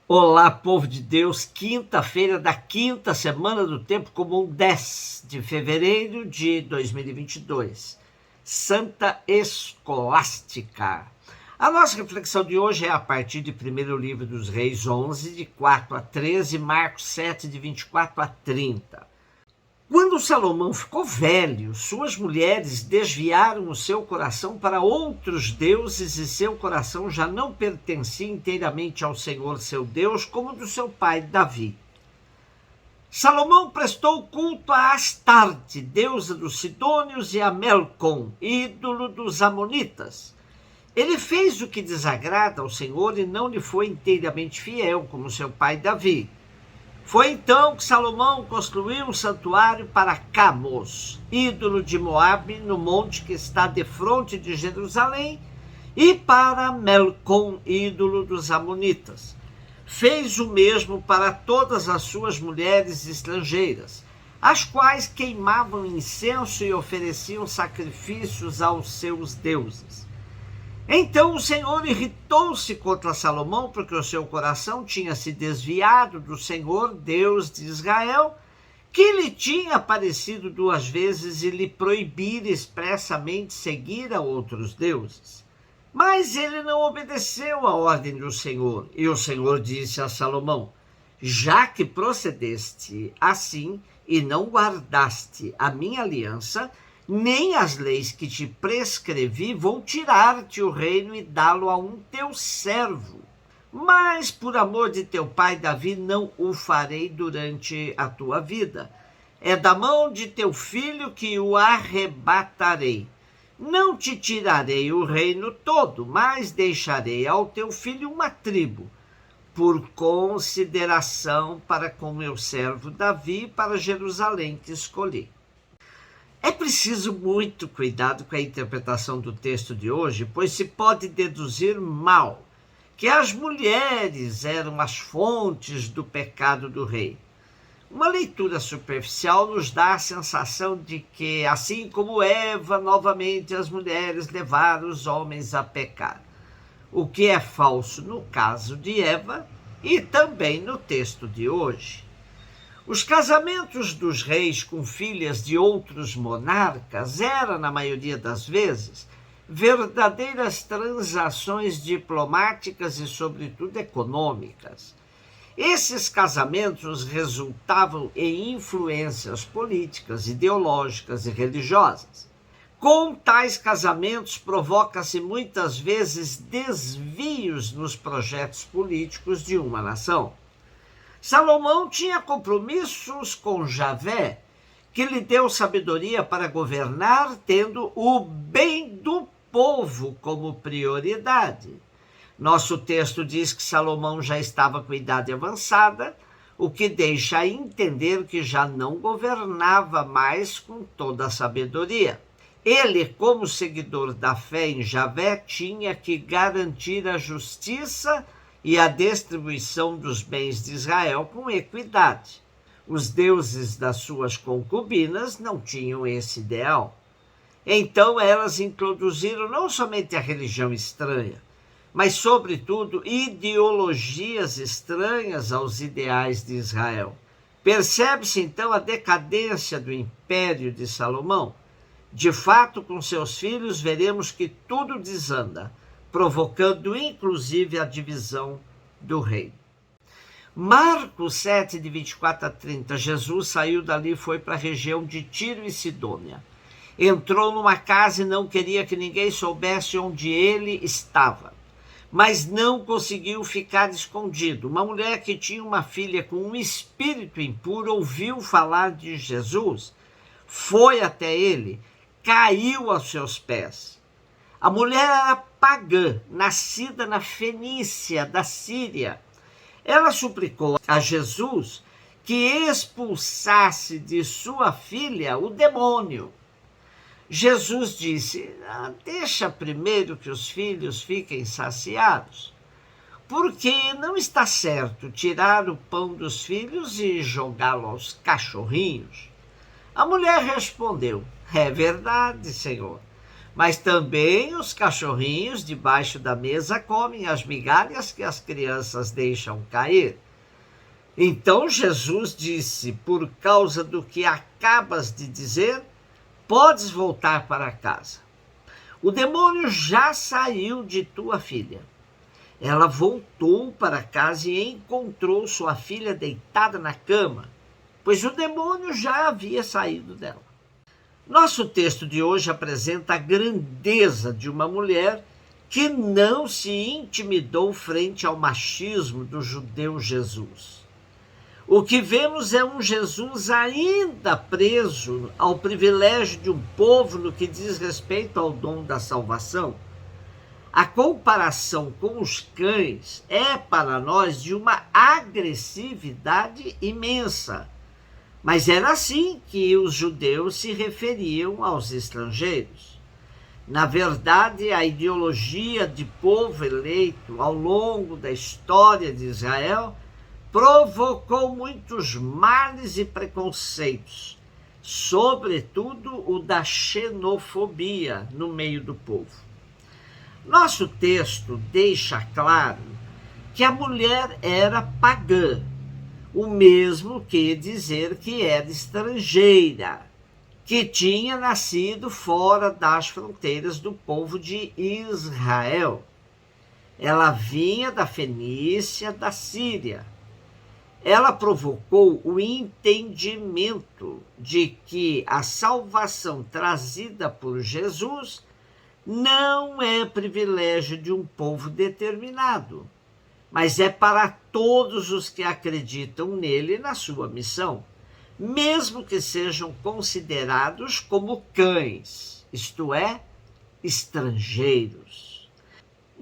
Olá, povo de Deus, quinta-feira da quinta semana do Tempo Comum, 10 de fevereiro de 2022. Santa Escolástica. A nossa reflexão de hoje é a partir de 1º Livro dos Reis 11, de 4 a 13, Marcos 7, de 24 a 30. Quando Salomão ficou velho, suas mulheres desviaram o seu coração para outros deuses e seu coração já não pertencia inteiramente ao Senhor seu Deus, como do seu pai Davi. Salomão prestou culto a Astarte, deusa dos Sidônios, e a Melcom, ídolo dos Amonitas. Ele fez o que desagrada ao Senhor e não lhe foi inteiramente fiel, como seu pai Davi. Foi então que Salomão construiu um santuário para Camos, ídolo de Moabe, no monte que está defronte de Jerusalém, e para Melcom, ídolo dos Amonitas. Fez o mesmo para todas as suas mulheres estrangeiras, as quais queimavam incenso e ofereciam sacrifícios aos seus deuses. Então o Senhor irritou-se contra Salomão, porque o seu coração tinha se desviado do Senhor, Deus de Israel, que lhe tinha aparecido 2 vezes e lhe proibira expressamente seguir a outros deuses. Mas ele não obedeceu à ordem do Senhor, e o Senhor disse a Salomão: já que procedeste assim e não guardaste a minha aliança, nem as leis que te prescrevi, vou tirar-te o reino e dá-lo a um teu servo. Mas, por amor de teu pai Davi, não o farei durante a tua vida. É da mão de teu filho que o arrebatarei. Não te tirarei o reino todo, mas deixarei ao teu filho uma tribo, por consideração para com meu servo Davi, para Jerusalém que escolhi. É preciso muito cuidado com a interpretação do texto de hoje, pois se pode deduzir mal que as mulheres eram as fontes do pecado do rei. Uma leitura superficial nos dá a sensação de que, assim como Eva, novamente as mulheres levaram os homens a pecar, o que é falso no caso de Eva e também no texto de hoje. Os casamentos dos reis com filhas de outros monarcas eram, na maioria das vezes, verdadeiras transações diplomáticas e, sobretudo, econômicas. Esses casamentos resultavam em influências políticas, ideológicas e religiosas. Com tais casamentos, provoca-se muitas vezes desvios nos projetos políticos de uma nação. Salomão tinha compromissos com Javé, que lhe deu sabedoria para governar, tendo o bem do povo como prioridade. Nosso texto diz que Salomão já estava com idade avançada, o que deixa entender que já não governava mais com toda a sabedoria. Ele, como seguidor da fé em Javé, tinha que garantir a justiça e a distribuição dos bens de Israel com equidade. Os deuses das suas concubinas não tinham esse ideal. Então elas introduziram não somente a religião estranha, mas, sobretudo, ideologias estranhas aos ideais de Israel. Percebe-se, então, a decadência do império de Salomão. De fato, com seus filhos, veremos que tudo desanda, provocando inclusive a divisão do reino. Marcos 7, de 24 a 30, Jesus saiu dali e foi para a região de Tiro e Sidônia. Entrou numa casa e não queria que ninguém soubesse onde ele estava, mas não conseguiu ficar escondido. Uma mulher que tinha uma filha com um espírito impuro ouviu falar de Jesus, foi até ele, caiu aos seus pés. A mulher era pagã, nascida na Fenícia, da Síria. Ela suplicou a Jesus que expulsasse de sua filha o demônio. Jesus disse: deixa primeiro que os filhos fiquem saciados, porque não está certo tirar o pão dos filhos e jogá-lo aos cachorrinhos. A mulher respondeu: é verdade, Senhor, mas também os cachorrinhos debaixo da mesa comem as migalhas que as crianças deixam cair. Então Jesus disse: por causa do que acabas de dizer, podes voltar para casa. O demônio já saiu de tua filha. Ela voltou para casa e encontrou sua filha deitada na cama, pois o demônio já havia saído dela. Nosso texto de hoje apresenta a grandeza de uma mulher que não se intimidou frente ao machismo do judeu Jesus. O que vemos é um Jesus ainda preso ao privilégio de um povo no que diz respeito ao dom da salvação. A comparação com os cães é para nós de uma agressividade imensa. Mas era assim que os judeus se referiam aos estrangeiros. Na verdade, a ideologia de povo eleito ao longo da história de Israel provocou muitos males e preconceitos, sobretudo o da xenofobia no meio do povo. Nosso texto deixa claro que a mulher era pagã, o mesmo que dizer que era estrangeira, que tinha nascido fora das fronteiras do povo de Israel. Ela vinha da Fenícia, da Síria. Ela provocou o entendimento de que a salvação trazida por Jesus não é privilégio de um povo determinado, mas é para todos os que acreditam nele e na sua missão, mesmo que sejam considerados como cães, isto é, estrangeiros.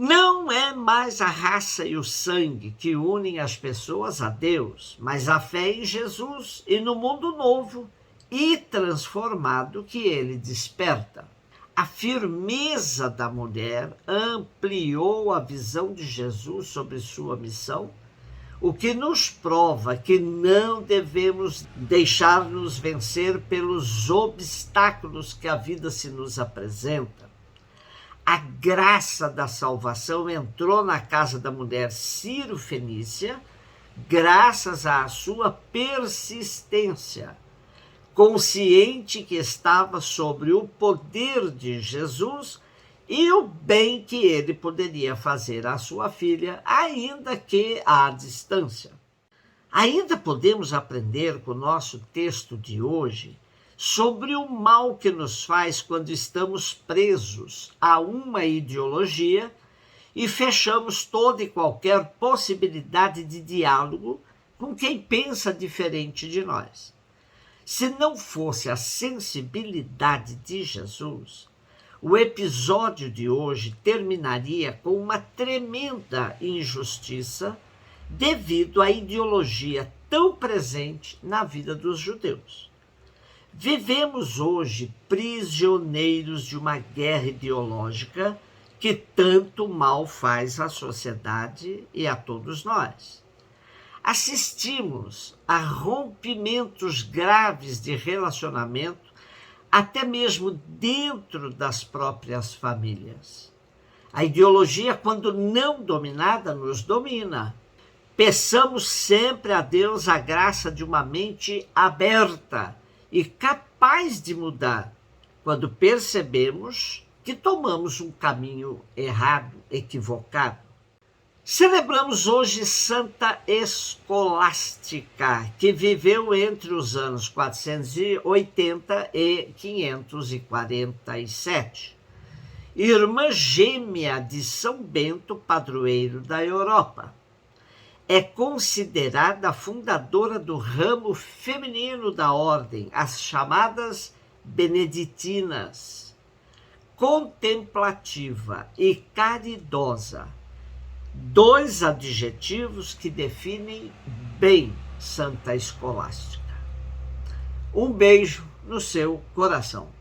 Não é mais a raça e o sangue que unem as pessoas a Deus, mas a fé em Jesus e no mundo novo e transformado que ele desperta. A firmeza da mulher ampliou a visão de Jesus sobre sua missão, o que nos prova que não devemos deixar-nos vencer pelos obstáculos que a vida se nos apresenta. A graça da salvação entrou na casa da mulher sírio-fenícia, graças à sua persistência, consciente que estava sobre o poder de Jesus e o bem que ele poderia fazer à sua filha, ainda que à distância. Ainda podemos aprender com o nosso texto de hoje sobre o mal que nos faz quando estamos presos a uma ideologia e fechamos toda e qualquer possibilidade de diálogo com quem pensa diferente de nós. Se não fosse a sensibilidade de Jesus, o episódio de hoje terminaria com uma tremenda injustiça devido à ideologia tão presente na vida dos judeus. Vivemos hoje prisioneiros de uma guerra ideológica que tanto mal faz à sociedade e a todos nós. Assistimos a rompimentos graves de relacionamento, até mesmo dentro das próprias famílias. A ideologia, quando não dominada, nos domina. Peçamos sempre a Deus a graça de uma mente aberta e capaz de mudar, quando percebemos que tomamos um caminho errado, equivocado. Celebramos hoje Santa Escolástica, que viveu entre os anos 480 e 547. Irmã gêmea de São Bento, padroeiro da Europa. É considerada a fundadora do ramo feminino da ordem, as chamadas beneditinas. Contemplativa e caridosa. Dois adjetivos que definem bem Santa Escolástica. Um beijo no seu coração.